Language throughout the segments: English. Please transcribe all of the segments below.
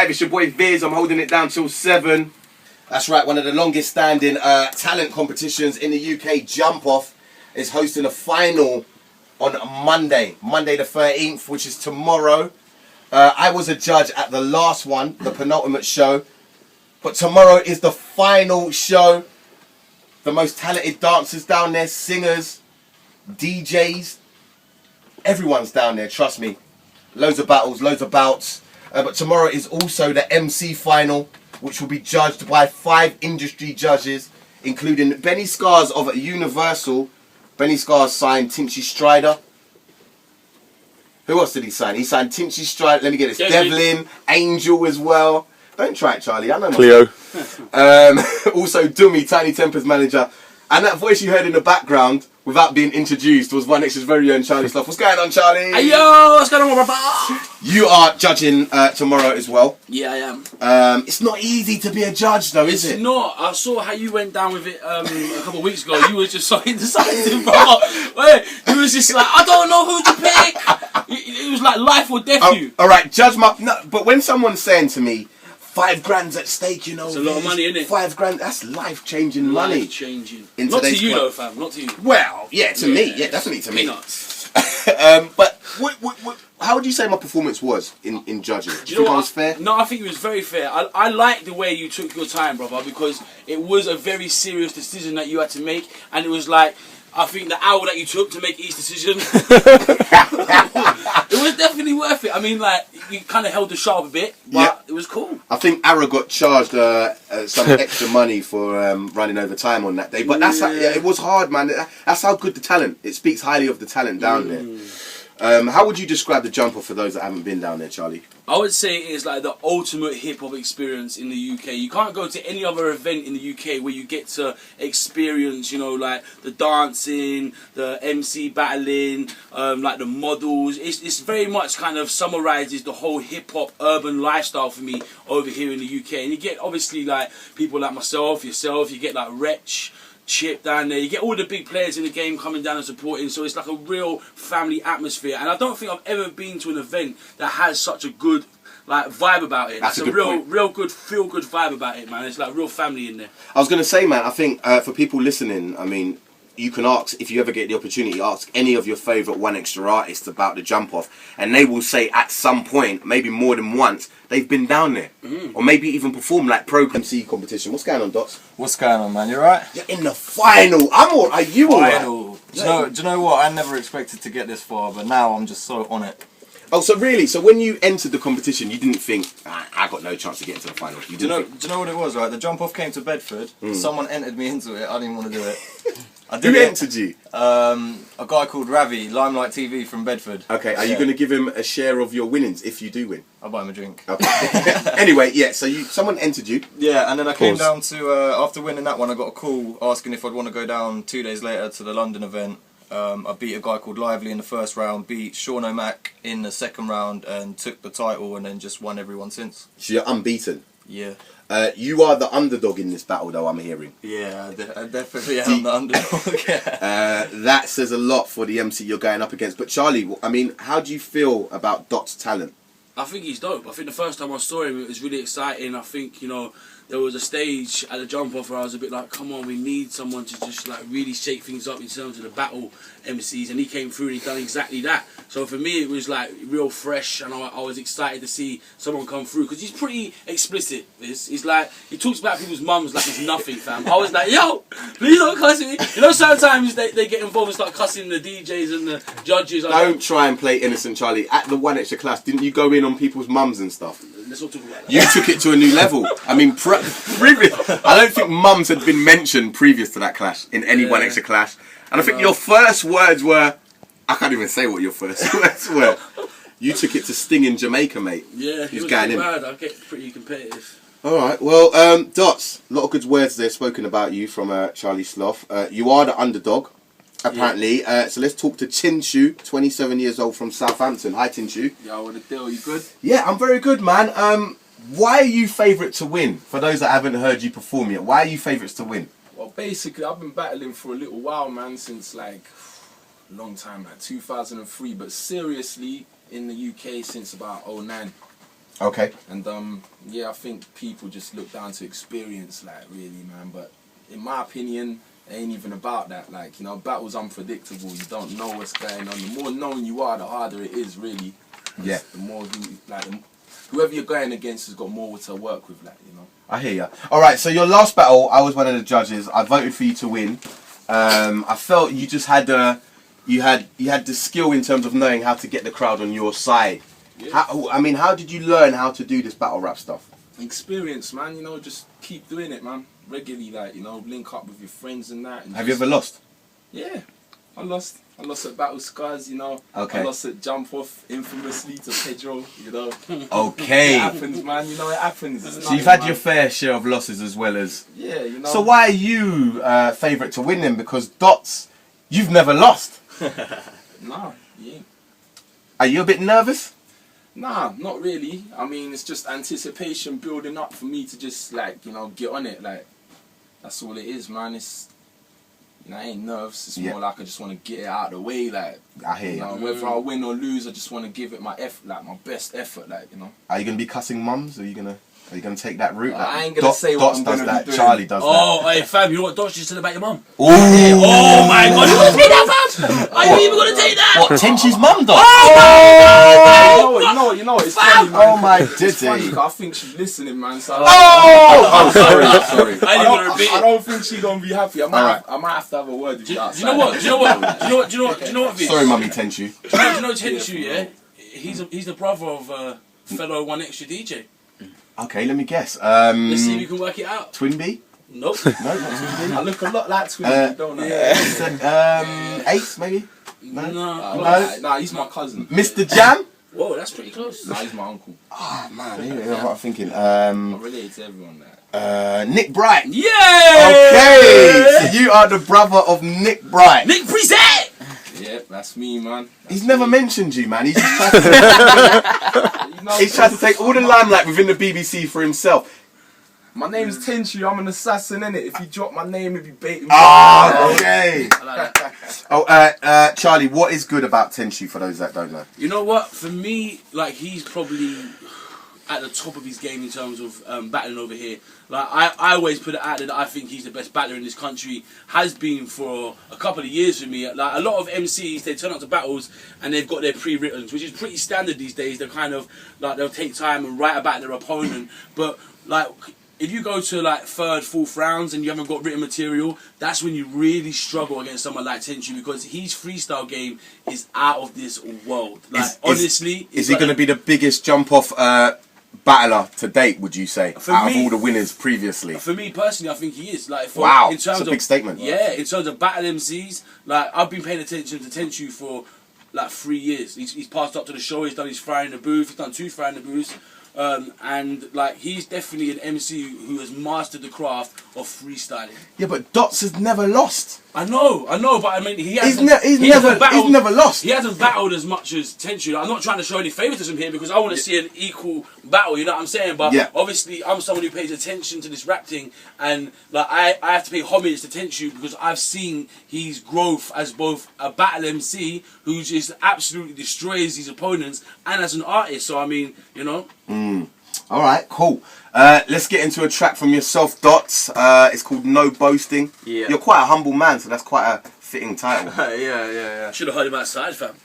5. It's your boy Viz. I'm holding it down till 7. That's right, one of the longest standing talent competitions in the UK, Jump Off, is hosting a final on Monday the 13th, which is tomorrow. I was a judge at the last one, the penultimate show. But tomorrow is the final show. The most talented dancers down there, singers, DJs. Everyone's down there, trust me. Loads of battles, loads of bouts. But tomorrow is also the MC final, which will be judged by 5 industry judges, including Benny Scars of Universal. Benny Scars signed Tenchoo Strider. Who else did he sign? He signed Tenchoo Strider. Let me get this. Devlin, Angel as well. Don't try it, Charlie. I know Cleo. Also, Dummy, Tiny Temper's manager. And that voice you heard in the background, without being introduced, was One X's very own Charlie Sloth. What's going on, Charlie? Hey, yo! What's going on, brother? You are judging tomorrow as well. Yeah, I am. It's not easy to be a judge, though, is it? It's not. I saw how you went down with it a couple of weeks ago. You was just so indecisive, bro. Wait, you was just like, I don't know who to pick. It was like life or death, you. All right, judge my... No, but when someone's saying to me, 5 grand's at stake, you know. It's a lot of money, isn't it? 5 grand, that's life-changing money. Life-changing. Not to you, though, fam. Not to you. Well, yeah, to me. Yeah, definitely to me. Peanuts. But how would you say my performance was in judging? Do you think I was fair? No, I think it was very fair. I like the way you took your time, brother, because it was a very serious decision that you had to make, and it was like, I think the hour that you took to make each decision, it was definitely worth it. I mean, like, you kind of held the sharp a bit, but it was cool. I think Ara got charged some extra money for running over time on that day. But that's how, it was hard, man. That's how good the talent. It speaks highly of the talent down there. How would you describe the Jump Off for those that haven't been down there, Charlie? I would say it is like the ultimate hip-hop experience in the UK. You can't go to any other event in the UK where you get to experience, you know, like the dancing, the MC battling, like the models. It's very much kind of summarizes the whole hip-hop urban lifestyle for me over here in the UK. And you get obviously like people like myself, yourself, you get like Wretch, Chip down there, you get all the big players in the game coming down and supporting, so it's like a real family atmosphere. And I don't think I've ever been to an event that has such a good like vibe about it. That's a real good feel good vibe about it, man. It's like real family in there. I was gonna say, man, I think for people listening, I mean, you can ask, if you ever get the opportunity, ask any of your favourite One Extra artists about the Jump Off, and they will say at some point, maybe more than once, they've been down there. Or maybe even performed like pro MC competition. What's going on, Dotz? What's going on, man? You alright? You're in the final. I'm alright. Are you alright? Do you know what? I never expected to get this far, but now I'm just so on it. Oh, so really? So when you entered the competition, you didn't think, I got no chance to get into the final? Do you know what it was, right? The Jump Off came to Bedford. Someone entered me into it. I didn't want to do it. Who entered you? A guy called Ravi, Limelight TV from Bedford. Okay, are you going to give him a share of your winnings if you do win? I'll buy him a drink. Okay. Anyway, yeah, so someone entered you. Yeah, and then I came down to, after winning that one, I got a call asking if I'd want to go down 2 days later to the London event. I beat a guy called Lively in the first round, beat Sean O'Mac in the second round, and took the title, and then just won everyone since. So you're unbeaten? Yeah. You are the underdog in this battle, though, I'm hearing. Yeah, I definitely am the underdog. That says a lot for the MC you're going up against. But Charlie, I mean, how do you feel about Dot's talent? I think he's dope. I think the first time I saw him, it was really exciting. I think, you know, there was a stage at the Jump Off where I was a bit like, come on, we need someone to just like really shake things up in terms of the battle MCs, and he came through and he done exactly that. So for me, it was like real fresh, and I was excited to see someone come through, because he's pretty explicit. He's like, he talks about people's mums like it's nothing, fam. I was like, yo, please don't cuss me. You know, sometimes they get involved and start cussing the DJs and the judges. Don't try and play innocent, Charlie. At the One Extra class, didn't you go in on people's mums and stuff? Let's not talk about that. You took it to a new level. I mean, I don't think mums had been mentioned previous to that clash in any One Extra clash. And I think your first words were, I can't even say what your first words were. You took it to Sting in Jamaica, mate. Yeah, he was going bad. I get pretty competitive. All right, well, Dotz, a lot of good words there spoken about you from Charlie Sloth. You are the underdog, apparently. Yeah. So let's talk to Tenchoo, 27 years old from Southampton. Hi, Tenchoo. Yo, what the deal? You good? Yeah, I'm very good, man. Why are you favourite to win? For those that haven't heard you perform yet, why are you favourites to win? Well, basically, I've been battling for a little while, man, since like a long time, like 2003. But seriously, in the UK since about 2009. Okay. And yeah, I think people just look down to experience, like, really, man. But in my opinion, it ain't even about that. Like, you know, battle's unpredictable. You don't know what's going on. The more known you are, the harder it is, really. Yeah. The more whoever you're going against has got more to work with, like, you know. I hear you. All right, so your last battle, I was one of the judges. I voted for you to win. I felt you just had you had the skill in terms of knowing how to get the crowd on your side. Yeah. How did you learn how to do this battle rap stuff? Experience, man. You know, just keep doing it, man. Regularly, like, you know, link up with your friends and that. And Have you ever lost? Yeah, I lost at Battle Scars, you know. Okay. I lost at Jump Off, infamously, to Pedro, you know. Okay. It happens, man. You know, it happens. It's So you've nothing, had man. your fair share of losses as well as... Yeah, you know. So why are you favourite to win then? Because Dotz, you've never lost. Nah, yeah. Are you a bit nervous? Nah, not really. I mean, it's just anticipation building up for me to just, like, you know, get on it. Like, that's all it is, man. It's, you know, I ain't nerves. It's more like I just want to get it out of the way, like. I hear you. Know, whether I win or lose, I just want to give it my my best effort, like, you know. Are you going to be cussing mums? Are you going to take that route? I ain't gonna say what I'm does gonna that. be doing. Charlie does Oh, hey fam, you know what Dotz just said about your mum? that. Ooh. Oh my god, you gonna take that, fam? Are you even gonna take that? What, Tenchoo's mum, Dotz? You know, it's funny, man. Oh my It's funny, ditty. 'cause I think she's listening, man. So Oh, sorry. I ain't even gonna repeat I it. don't think she's gonna be happy. I might Alright. have to have a word with you. Do you know what? Do you know what, Vince? Sorry, mummy Tenchoo. Do you know Tenchoo, yeah? He's the brother of fellow One Extra DJ. Okay, let me guess. Let's see if you can work it out. Twin B? Nope. No, not Twin B. I look a lot like Twin, don't I? Ace, maybe? No. Nah, he's my cousin. Mr. Jam? Whoa, that's pretty close. Nah, he's my uncle. Oh, man, you know what I'm thinking. I'm related to everyone, like. Nick Bright. Yeah! Okay, so you are the brother of Nick Bright. Nick present! Yeah, that's me, man. He's never mentioned you, man. He's just tried to, he's tried to take all the limelight within the BBC for himself. My name's Tenchoo. I'm an assassin, innit? If you drop my name, it'd be baiting me. Ah, okay. I like that. Oh, Charlie, what is good about Tenchoo for those that don't know? You know what? For me, like, he's probably at the top of his game in terms of battling over here. Like, I always put it out there that I think he's the best battler in this country. Has been for a couple of years for me. Like, a lot of MCs, they turn up to battles and they've got their pre-writtens, which is pretty standard these days. They're kind of, like, they'll take time and write about their opponent. But, like, if you go to like third, fourth rounds and you haven't got written material, that's when you really struggle against someone like Tenchoo, because his freestyle game is out of this world. Like, honestly, is he going to be the biggest jump off battler to date? Would you say For out me- of all the winners previously? For me personally, I think he is. Like, for, Wow, in terms that's a big statement. Yeah, in terms of battle MCs, like, I've been paying attention to Tenchoo for like 3 years. He's passed up to the show. He's done his fry in the booth. He's done 2 fry in the booths. And like, he's definitely an MC who has mastered the craft of freestyling. Yeah, but Dotz has never lost. I know, but I mean, he He's hasn't. never lost. He hasn't battled as much as Tenchoo. I'm not trying to show any favouritism here because I want to see an equal battle. You know what I'm saying? But Yeah. obviously, I'm someone who pays attention to this rap thing, and like, I have to pay homage to Tenchoo because I've seen his growth as both a battle MC who just absolutely destroys his opponents, and as an artist. So I mean, you know. All right, cool. Let's get into a track from yourself, Dotz. It's called No Boasting. Yeah. You're quite a humble man, so that's quite a fitting title. yeah. Should have heard him outside, fam.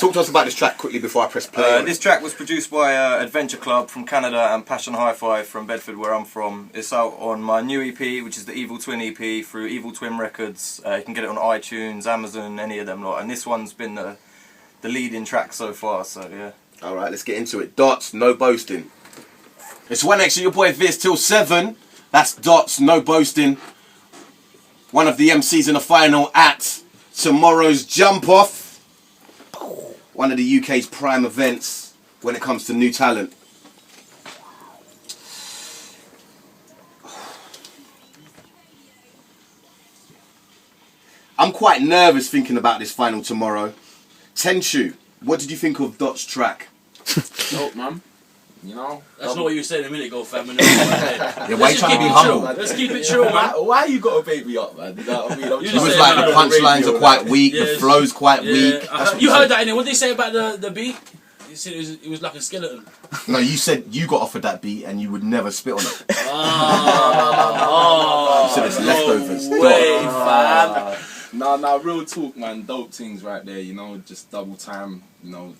Talk to us about this track quickly before I press play. on it. This track was produced by Adventure Club from Canada and Passion Hi-Fi from Bedford, where I'm from. It's out on my new EP, which is the Evil Twin EP, through Evil Twin Records. You can get it on iTunes, Amazon, any of them lot. And this one's been the leading track so far, so yeah. All right, let's get into it. Dotz, No Boasting. It's One Extra, your boy Viz, till 7. That's Dotz, No Boasting. One of the MCs in the final at tomorrow's Jump Off. One of the UK's prime events when it comes to new talent. I'm quite nervous thinking about this final tomorrow. Tenchoo, what did you think of Dot's track? Dope, man. You know? That's not what you were saying a minute ago, fam. Yeah, why you trying to be humble? Let's keep it chill, man. Why you got to baby up, man? You know what I mean? You It just was say like no, the punchlines are quite weak, the Yes. flow's quite weak. That's what You he heard said. that, innit? What did they say about the beat? He said it was like a skeleton. No, you said you got offered that beat and you would never spit on it. Oh, You said it's leftovers. way, fam. Nah, real talk, man. Dope things right there, you know, just double time, you know,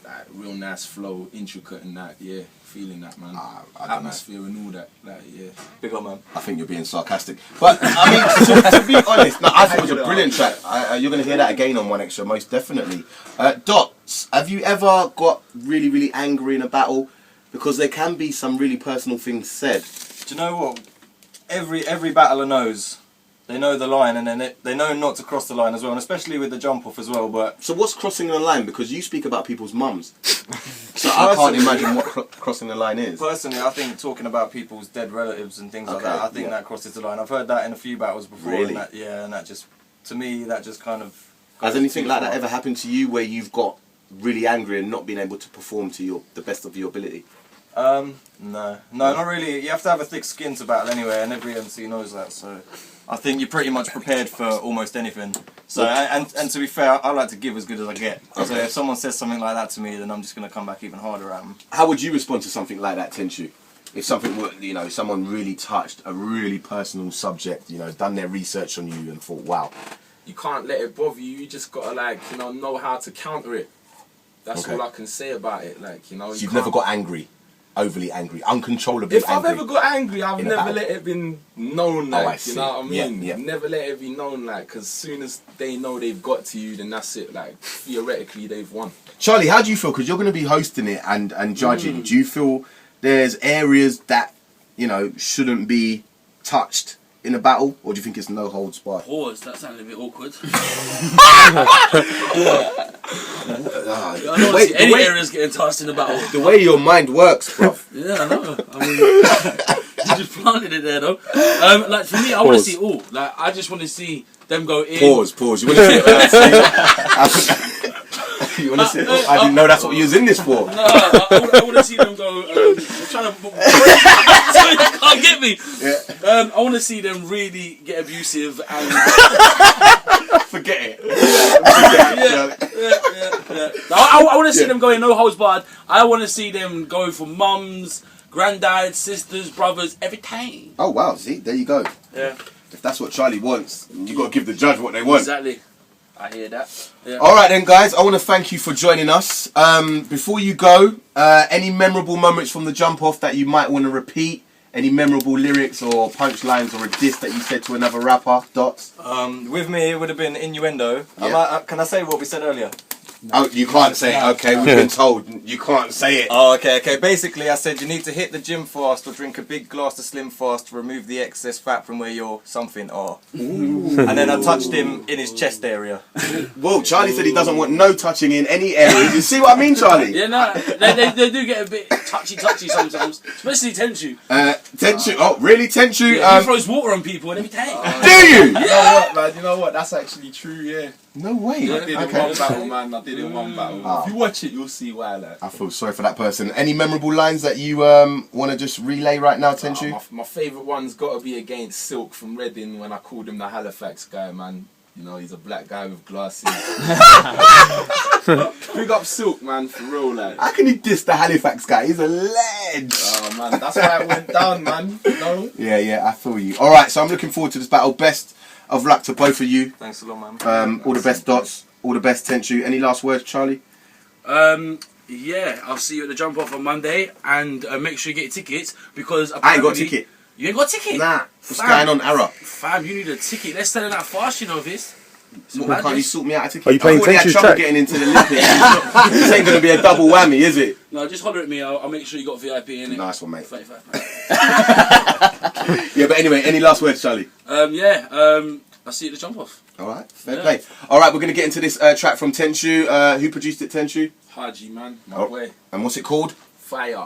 like real nice flow, intricate and that, yeah. Feeling that, man. I don't know. Atmosphere and all that, like, yeah. Big up, man. I think you're being sarcastic. But, I mean, to be honest, no, I thought it was a brilliant track. You're going to hear that again on One Extra, most definitely. Dotz, have you ever got really, really angry in a battle? Because there can be some really personal things said. Do you know what? Every battler knows. They know the line, and then they know not to cross the line as well, and especially with the jump off as well. But So what's crossing the line? Because you speak about people's mums. So I can't imagine what crossing the line is. personally, I think talking about people's dead relatives and things like Okay, that, I think yeah. that crosses the line. I've heard that in a few battles before. Really? And that just, to me, that just kind of. Has anything like that ever happened to you where you've got really angry and not been able to perform to the best of your ability? No, not really. You have to have a thick skin to battle anyway, and every MC knows that. So I think you're pretty much prepared for almost anything. So and to be fair, I like to give as good as I get. So Okay. if someone says something like that to me, then I'm just gonna come back even harder at them. How would you respond to something like that, Tenchoo? If something were, you know, someone really touched a really personal subject, you know, done their research on you and thought, wow. You can't let it bother you, you just gotta, like, you know how to counter it. That's Okay. all I can say about it, like, you know. So you you've can't- never got angry, overly angry, uncontrollably If I've angry. ever got angry, I've in a never battle. let it been known, Oh, I like, see. you know what I Yeah, mean? yeah. Never let it be known, like, because as soon as they know they've got to you, then that's it, like, theoretically they've won. Charlie, how do you feel? Because you're going to be hosting it and judging. Do you feel there's areas that, you know, shouldn't be touched in a battle? Or do you think it's no holds barred? Pause, that sounded a bit awkward. I The don't way- see the any way- areas getting tossed in the battle. The way your mind works, bruv. Yeah, I know. I mean, you just planted it there, though. Like for me, I want to Pause. see all. Like I just want to see them go in. Pause. You want to see it? You want to see it? I didn't know that's what you was in this for. No, I want to see them go. I'm trying to. So you can't get me. Yeah. I want to see them really get abusive and. Forget it. Yeah. I want to see them going no holds barred. I want to see them go for mums, granddads, sisters, brothers, everything. Oh wow! See, there you go. Yeah, If that's what Charlie wants, you got to give the judge what they want. exactly. I hear that. Yeah. All right then, guys. I want to thank you for joining us. Before you go, any memorable moments from the jump off that you might want to repeat? Any memorable lyrics or punchlines or a diss that you said to another rapper? Dotz. With me, it would have been innuendo. Yeah. Can I say what we said earlier? Oh, you can't say it. Okay, we've been told you can't say it. Oh, okay. Basically, I said you need to hit the gym fast or drink a big glass of Slim Fast to remove the excess fat from where your something are. And then I touched him in his chest area. Whoa, Charlie said he doesn't want no touching in any areas. You see what I mean, Charlie? Yeah, no, they do get a bit touchy sometimes, especially Tenchoo. Tenchoo. Oh, really, Tenchoo? Yeah, he throws water on people and everything. Do you? You know what, man? You know what? That's actually true, yeah. No way. I did in one battle, man. I did in one battle. Oh. If you watch it, you'll see why, like. I feel sorry for that person. Any memorable lines that you want to just relay right now, Tenchoo? My favourite one's got to be against Silk from Reading when I called him the Halifax guy, man. You know, he's a black guy with glasses. Big up Silk, man, for real, like. How can he diss the Halifax guy? He's a ledge. Oh, man, that's why it went down, man. You know? Yeah, I feel you. All right, so I'm looking forward to this battle. Best of luck to both of you. Thanks a lot, man. All the best, Dotz. All the best, Tenchoo. Any last words, Charlie? Yeah, I'll see you at the jump off on Monday, and make sure you get your tickets because I ain't got a apparently- ticket. You ain't got a ticket? Nah. What's Fam. going on, Ara? Fam, you need a ticket. Let's sell it out fast, you know this. Well, can't you sort me out a ticket? Are you playing I've already had Tenchoo's trouble track? getting into the Olympics. This ain't going to be a double whammy, is it? No, just holler at me. I'll make sure you got VIP in it. Nice one, mate. 35. Yeah, but anyway, any last words, Charlie? I'll see you at the jump off. All right, fair play. All right, we're going to get into this track from Tenchoo. Who produced it, Tenchoo? Haji, man. My Oh. boy. And what's it called? Fire.